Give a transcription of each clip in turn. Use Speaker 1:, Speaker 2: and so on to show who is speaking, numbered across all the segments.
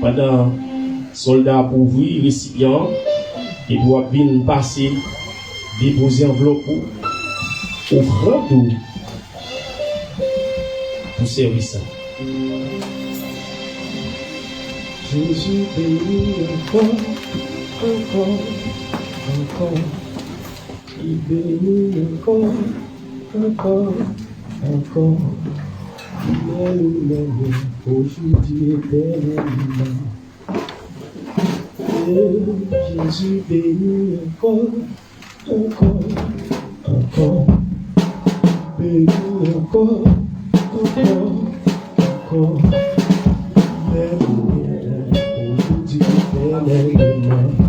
Speaker 1: pendant soldat pour ouvrir récipient et doit venir passer déposer enveloppe offrant tout pour service. Jésus béni encore, il bénit encore. Alléluia, aujourd'hui éternellement. Jésus bénit encore, bénit encore. Alléluia, aujourd'hui éternellement.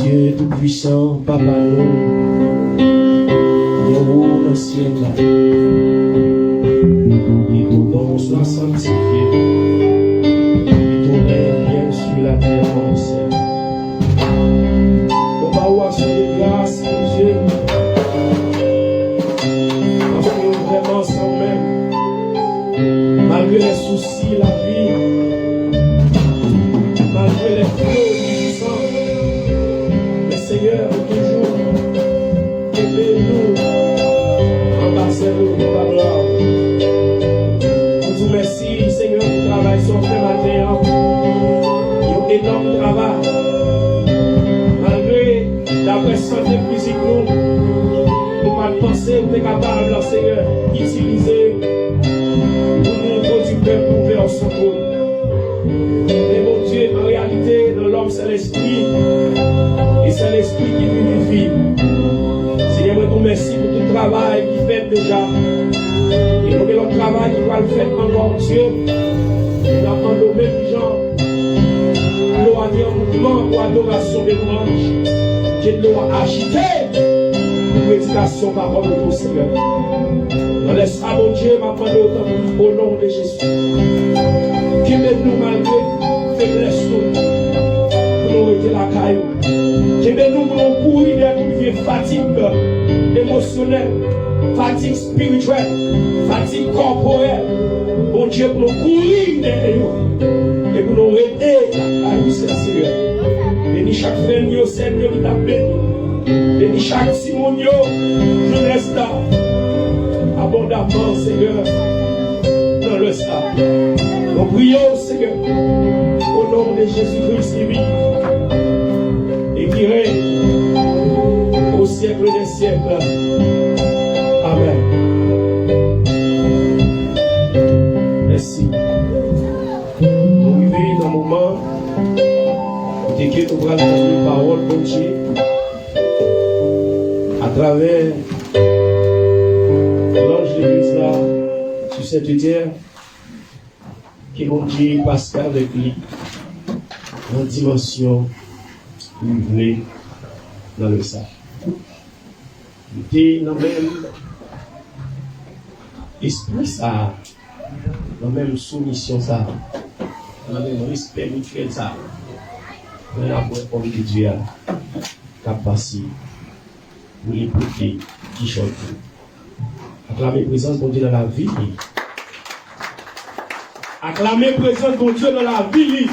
Speaker 1: Dieu tout-puissant, Papa nous, Dieu dans le ciel là, et ton nom soit sanctifié, et ton règne vienne sur la terre comme au ciel. On va voir sur les grâces, mon Dieu, parce que vraiment sans même, malgré les soucis, la vie, malgré les flots du sang, le Seigneur toujours aimez-nous, embrassez-nous, Papa gloire. On vous remercie, Seigneur, pour le travail sur le matin. Il y a un énorme travail. Malgré la santé physique, nous pas penser, nous sommes capables, Seigneur, d'utiliser pour nous produire pour faire son tour. Mais mon Dieu, en réalité, dans l'homme, c'est l'esprit. Et c'est l'esprit qui vivifie. Seigneur, je vous remercie pour tout le travail qui fait déjà. Et nous avons le travail qui va le faire encore, Dieu. Et nous avons même gens. Nous avons un mouvement pour adoration de louange. Dieu nous a agité pour prédication parole de tout Seigneur. Dans l'espoir, mon Dieu, m'a demandé autant au nom de Jésus. Qui nous malgré faiblesse pour nous rester la caillou. Qui nous pour nous courir derrière toute vie fatigue émotionnelle, fatigue spirituelle, fatigue corporelle. Mon Dieu, pour nous courir derrière nous et pour nous aider la caillou, Seigneur. Bénis chaque frère, Seigneur, qui t'a béni. Bénis chaque Simonio, jeunesse là, abondamment, Seigneur, dans le stade. Nous prions, Seigneur, au nom de Jésus-Christ qui vit et qui règne au siècle des siècles. Amen. Merci. Nous vivons dans un moment où Dieu nous va entendre une parole de Dieu à travers l'ange de l'église là sur cette terre. Qui mon Dieu passe avec lui en dimension il venait dans le sac. Il était dans le même esprit, ça, dans la même soumission, ça, dans le même respect mutuel, ça. On a pour de Dieu qui a passé pour l'écouter, qui chante. Acclamer présence de Dieu dans la vie. Acclamer présence de Dieu dans la vie.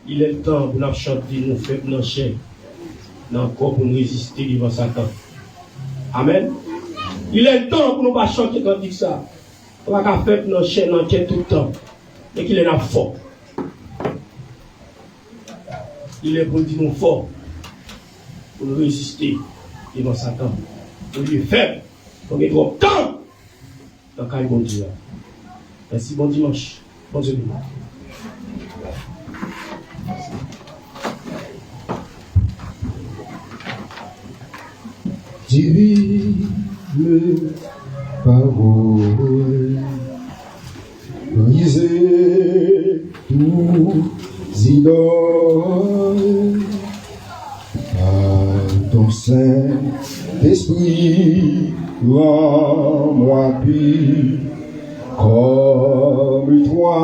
Speaker 1: Il est le temps pour nous chanter, nous faire nos chair, dans le corps pour nous résister devant Satan. Amen. Il est le temps pour nous pas chanter quand dit ça. On va pas faire nos chair dans tout le temps. Et qu'il est là fort. Il est pour dire nous fort. Pour nous résister devant Satan. Pour lui faire. Pour qu'il soit temps. Dans le cas de bon Dieu. Merci, bon dimanche. Bon Dieu.
Speaker 2: Divine parole, briser tous idoles, par ton Saint-Esprit, rends-moi pur comme toi,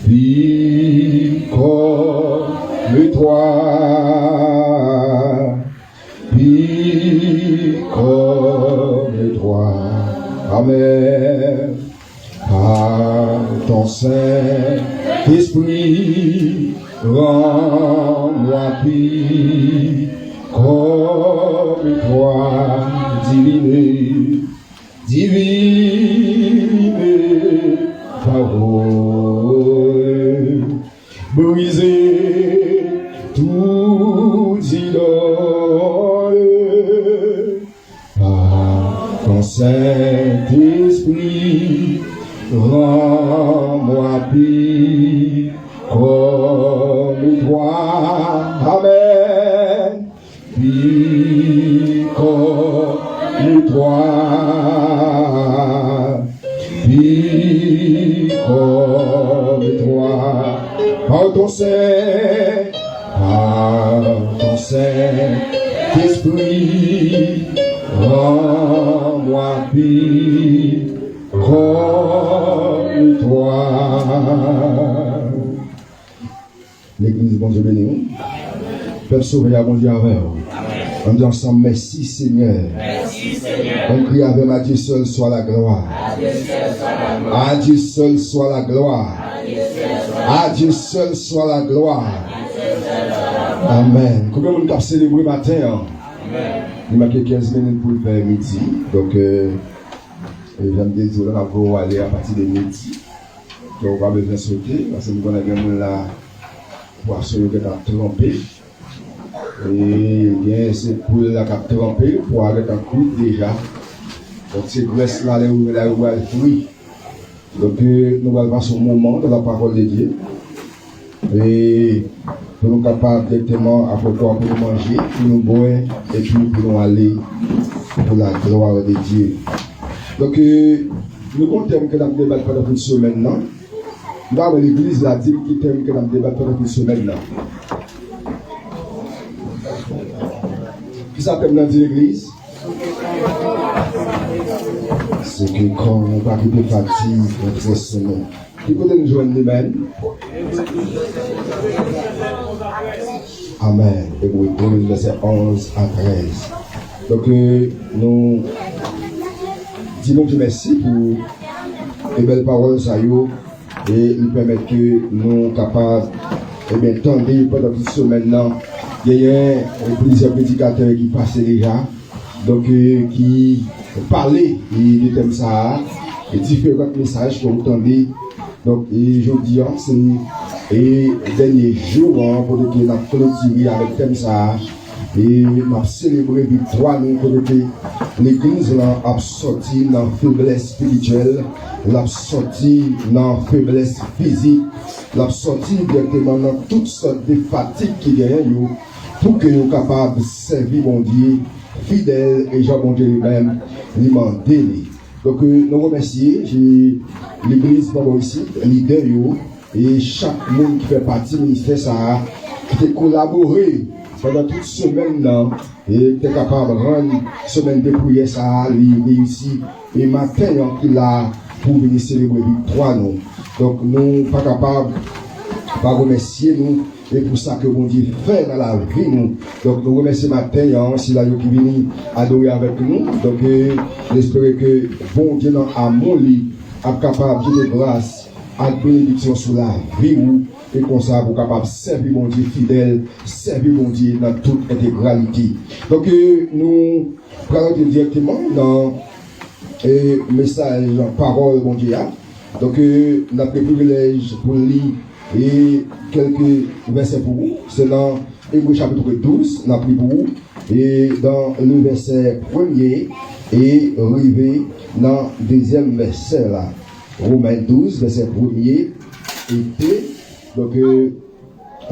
Speaker 2: pur comme toi. Comme toi, Amen, par ton Saint-Esprit, rends-moi pur comme toi, divine parole, briser tout idole. Ton Saint-Esprit, rends-moi pur comme toi, Amen, pur comme toi, pur comme toi, par ton Saint-Esprit, rends-moi pur comme toi. L'église, bon Dieu béni. Peuple sauvé à bon Dieu avec vous. On dit ensemble, merci Seigneur. On crie avec à Dieu seul soit la gloire. À Dieu seul soit la gloire. À Dieu seul soit la gloire. Amen. Combien de monde a célébré matin? Il m'a fait 15 minutes pour faire midi. Donc, j'aime dire que on va aller à partir de midi. Donc, on va besoin de sauter. Parce que nous avons là pour assurer que tu as trompé. Et bien, c'est pour la qui trompé pour arrêter un coup déjà. Donc, c'est grâce là où elle a fruit. Donc, nous allons passer au moment de la parole de Dieu. Et pour nous capables directement à pouvoir pour nous manger, pour nous boire et puis pour nous aller pour la gloire de Dieu. Donc, nous comptons que nous débattons pendant une semaine. Nous avons l'église la dit qui t'aime que nous débattons pendant une semaine. Qui ça t'aime dans l'église? C'est que quand on va quitter fatigue, notre semaine. Qui peut nous joindre nous-mêmes? Amen. Et vous pouvez verset 11 à 13. Donc, nous disons Dieu merci pour les belles paroles, ça y est, et il permet que nous capables, et bien, tendre pendant toute semaine, il y a plusieurs prédicateurs qui passent déjà, donc, qui parlaient de thème ça, et différents messages que vous entendez. Donc, et je dis, c'est le dernier jour pour que nous avons clôturé avec thème ça. Et nous avons célébré victoire, nous pour que l'église a sorti dans la faiblesse spirituelle, l'a sorti dans la faiblesse physique, l'a sorti directement dans toutes sortes de fatigues qui gagnent pour que nous soyons capables de servir mon Dieu fidèle et Jean bon Dieu lui-même, lui demander. Donc, nous remercions l'église Papa ici, leader, et chaque monde qui fait partie du ministère, ça qui a collaboré pendant toute semaine là, et qui est capable de rendre semaine de prière, ça a réussi. Et matin, il a pour venir célébrer victoire. Nous. Donc, nous pas capables de remercier nous. Et pour ça que bon Dieu fait dans la vie nous. Donc nous remercions matin, si là qui vient adorer avec nous. Donc j'espère que bon Dieu dans amour lui est capable de grâce à bénédiction sur la vie nous. Et comme ça vous capable de servir bon Dieu fidèle, servir bon Dieu dans toute intégralité. Donc nous prenons directement dans message, parole bon Dieu. Donc notre privilège pour lire et quelques versets pour vous. C'est dans Hébreux chapitre 12, on a pris pour vous. Et dans le verset 1er, et arrivé dans le deuxième verset là. Romains 12, verset 1er, et donc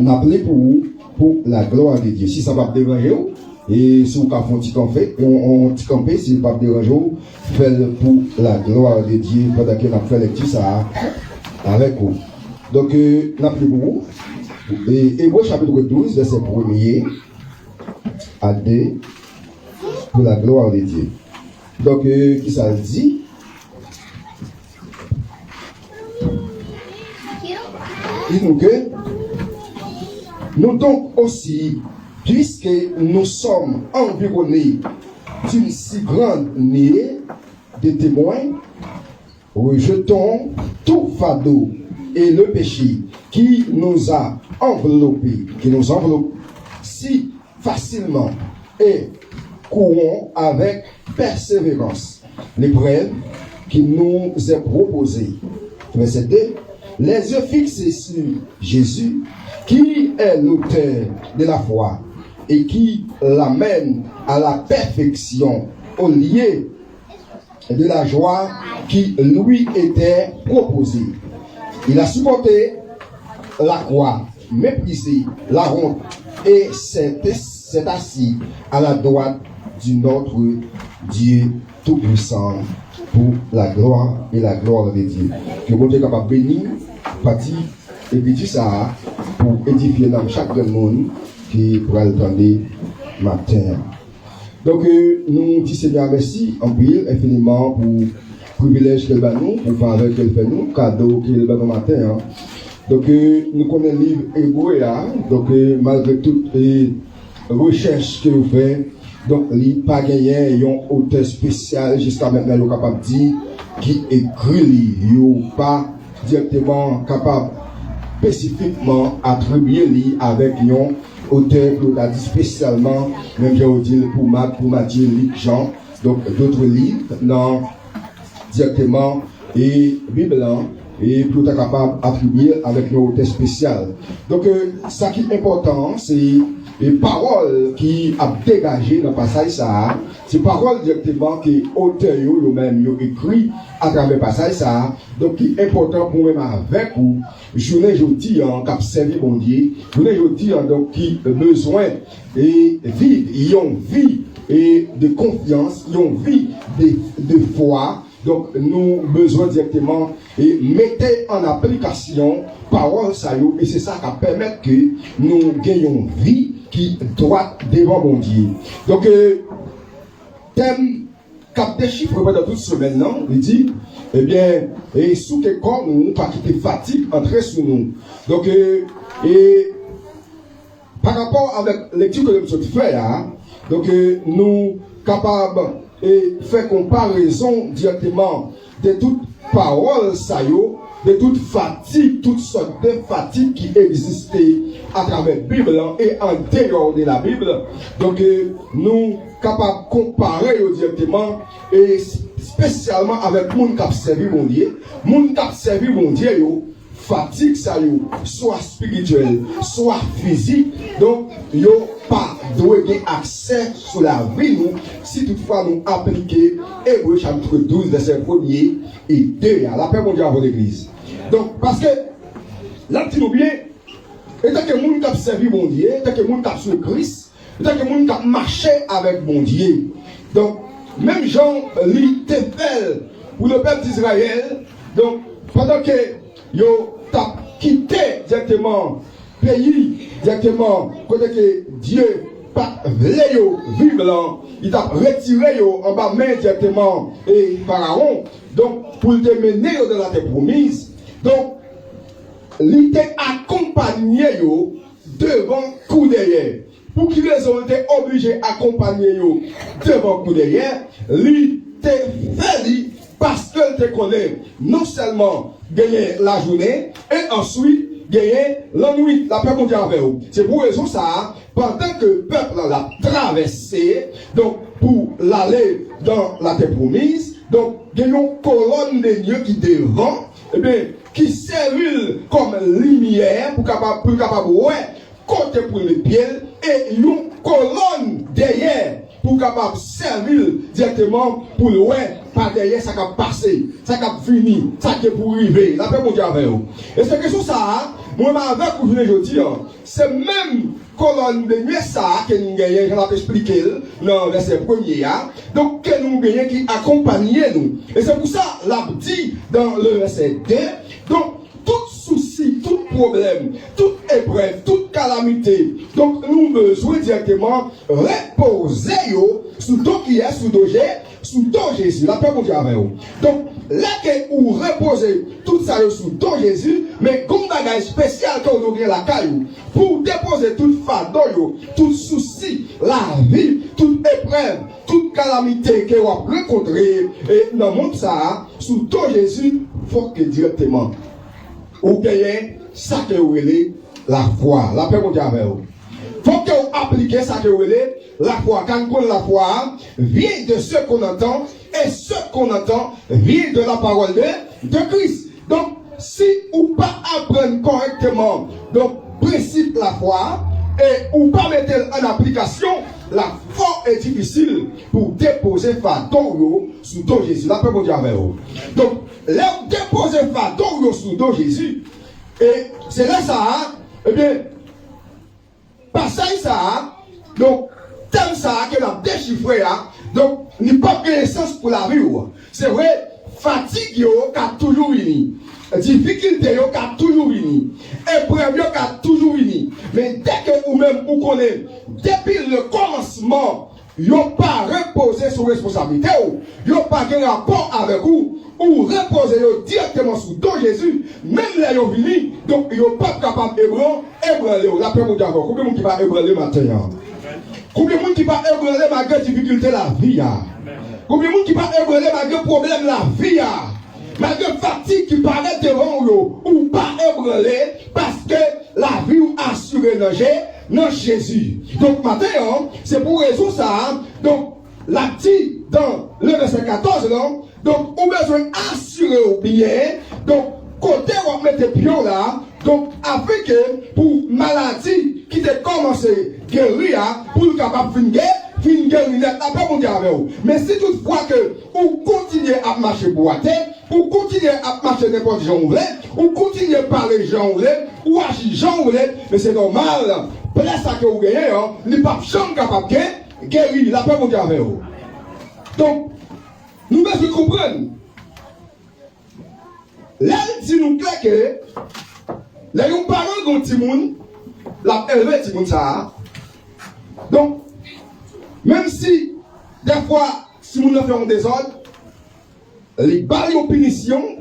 Speaker 2: on a appelé pour vous, pour la gloire de Dieu. Si ça va déranger vous, et si vous avez un petit campé, on petit campé, si ça va déranger vous, faites pour la gloire de Dieu pendant qu'on a fait lecture ça avec vous. Donc, n'appelez-vous, et Hébreux chapitre 12, verset 1er à 2, pour la gloire de Dieu. Donc, qui ça dit? Dis-nous que, nous donc aussi, puisque nous sommes environnés d'une si grande nuée de témoins, rejetons tout fardeau et le péché qui nous a enveloppés, qui nous enveloppe si facilement, et courons avec persévérance l'épreuve qui nous est proposée. Verset 2. Les yeux fixés sur Jésus, qui est l'auteur de la foi et qui l'amène à la perfection au lieu de la joie qui lui était proposée. Il a supporté la croix, méprisé la honte et s'est assis à la droite de notre Dieu Tout-Puissant pour la gloire et la gloire de Dieu. Que bon Dieu est capable de bénir, partir et puis tout ça pour édifier dans chaque monde qui pourra le prendre matin. Donc nous disons Seigneur merci en pile infiniment pour privilège qu'elle va nous, pour faveur qu'elle fait nous, cadeau qu'elle va nous matin. Donc nous connaissons le livre Hébreux, donc malgré toutes les recherches que vous faites, donc il n'y a pas gagné un auteur spécial jusqu'à maintenant, il est capable de dire qui écrit, il n'est pas directement capable spécifiquement attribuer avec un auteur qui a dit spécialement, même j'ai dit pour Matthieu, Luc, Jean, donc d'autres livres, non directement, et Bible, et pour être capable d'attribuer avec un auteur spécial. Donc, ça qui est important, c'est les paroles qui a dégagé dans le passage, ça, c'est paroles directement que l'auteur lui-même écrit à travers le passage, ça, donc qui est important pour même avec vous, je ne dis pas qu'à servir mon Dieu, je ne dis pas donc qui a besoin et vivre, ils ont vie et de confiance, ils ont vie de foi. Donc, nous besoin directement et mettez en application parole ça et c'est ça qui permet que nous gagnons vie qui doit devant mon Dieu. Donc, thème cap des chiffres pendant toute semaine, non? Il dit, eh bien, et sous que corps nous, pas quitter fatigue entrer sur nous. Donc, et par rapport avec lecture que nous avons fait, donc, nous capables et faire comparaison directement de toute parole ça de toute fatigue, toutes sortes de fatigues qui existaient à travers la Bible et en dehors de la Bible. Donc nous capables de comparer directement et spécialement avec le monde qui a servi mon Dieu. Le monde qui a servi mon Dieu, fatigue ça soit spirituelle, soit physique. Donc yo pas doit avoir accès sur la vie nous si toutefois nous appliquer Hébreux chapitre 12 verset 1er et 2 à la paix mondiale pour l'église. Donc parce que là tu nous bien étant que monde qui a servi mon Dieu, étant que monde qui a suivi Christ, étant que monde qui a marché avec mon Dieu. Donc même Jean lit tes belles pour le peuple d'Israël. Donc, pendant que yo t'a quitté directement pays, directement, côté que Dieu pas voulait yo vivre là, il t'a retiré yo en bas main directement et Pharaon. Donc, pour te mener dans la terre promise. Donc, il t'a accompagné yo devant coup derrière. Pour qui raison il était obligé d'accompagner yo devant coup derrière, il t'a fait parce qu'il te connaît non seulement gagner la journée et ensuite gagner la nuit, la paix mondiale avec vous. C'est pour raison ça, pendant que le peuple l'a traversé, donc pour l'aller dans la terre promise, donc il y a une colonne de Dieu qui devant, et bien, qui servit comme lumière pour capable ouais, côté pour les pieds, et une colonne derrière pour capable servir directement pour le ouais, par derrière ça a passé, ça a fini, ça qui est pour arriver, la paix mondiale avec vous. Et c'est que sur ça, moi avec vous je dis, c'est même colonne de nuit ça que nous gagnons, j'en ai expliqué dans le verset premier, donc que nous gagnons qui accompagne nous. Et c'est pour ça, l'a dit dans le verset 2, donc tout souci, tout problème, toute épreuve, toute calamité, donc nous besoin directement reposer sous ton qui est, sous ton Jésus, la paix mondiale avec vous. Donc là que vous reposez tout ça sous ton Jésus, mais comme bagage spécial quand vous avez la caillou, pour déposer toute fardeau, tout souci, la vie, toute épreuve, toute calamité que vous avez rencontré, et dans le monde ça, sous ton Jésus, il faut que directement vous gagnez ça que vous voulez, la foi, la paix mondiale avec vous. Il faut que vous appliquez ça que vous voulez, la foi. Quand la foi vient de ce qu'on entend, et ce qu'on entend vient de la parole de Christ. Donc, si vous ne pas apprendre correctement donc principe de la foi, et ou pas mettre en application, la foi est difficile pour déposer fardeau sous ton Jésus. La paix mondiale avec vous. Donc, là, déposer fardeau sous ton Jésus, et c'est là ça, eh bien, passage ça, donc, thème ça que l'on déchiffré, donc, n'est pas de sens pour la vie. C'est vrai, fatigue qui a toujours venu. Difficulté qui a toujours venu. Épreuve qui a toujours venu. Mais dès que vous-même vous connaissez, depuis le commencement, vous n'avez pas reposé sur responsabilité, vous n'avez pas de rapport avec vous, ou reposez directement sur ton Jésus, même là vous venez, donc vous n'êtes pas capable d'ébranler. La paix mondiale, combien de monde qui va ébranler maintenant? Combien de monde qui va ébranler malgré difficulté la vie? Combien de monde qui va ébranler malgré problème la vie? Malgré fatigue qui paraît devant vous, ou pas ébranler, parce que la vie assure dans Jésus. Donc maintenant, c'est pour raison ça, donc la dit dans le verset 14, non? Donc on a besoin d'assurer au bien, donc côté on met des pions là, donc afin que pour maladie qui a commencé à guérir, pour le capable de finir, la paix mondiale avec vous. Mais si toutefois que vous continuez à marcher pour la terre, ou continuer à marcher n'importe gens vous voulez, ou continuer à parler gens vous voulez, ou agir gens vous voulez, mais c'est normal, place ça que vous gagnez, n'est pas jamais capable de guérir, la paix mondiale avec vous. Donc, nous devons comprendre. Là, il dit nous clair que les parents de petit monde, la élevé petit monde ça. Donc, même si des fois, si nous faisons des ordres, les balles aux punition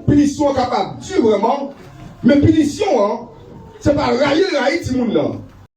Speaker 2: capable de vraiment, mais punition, c'est pas railler petit monde là.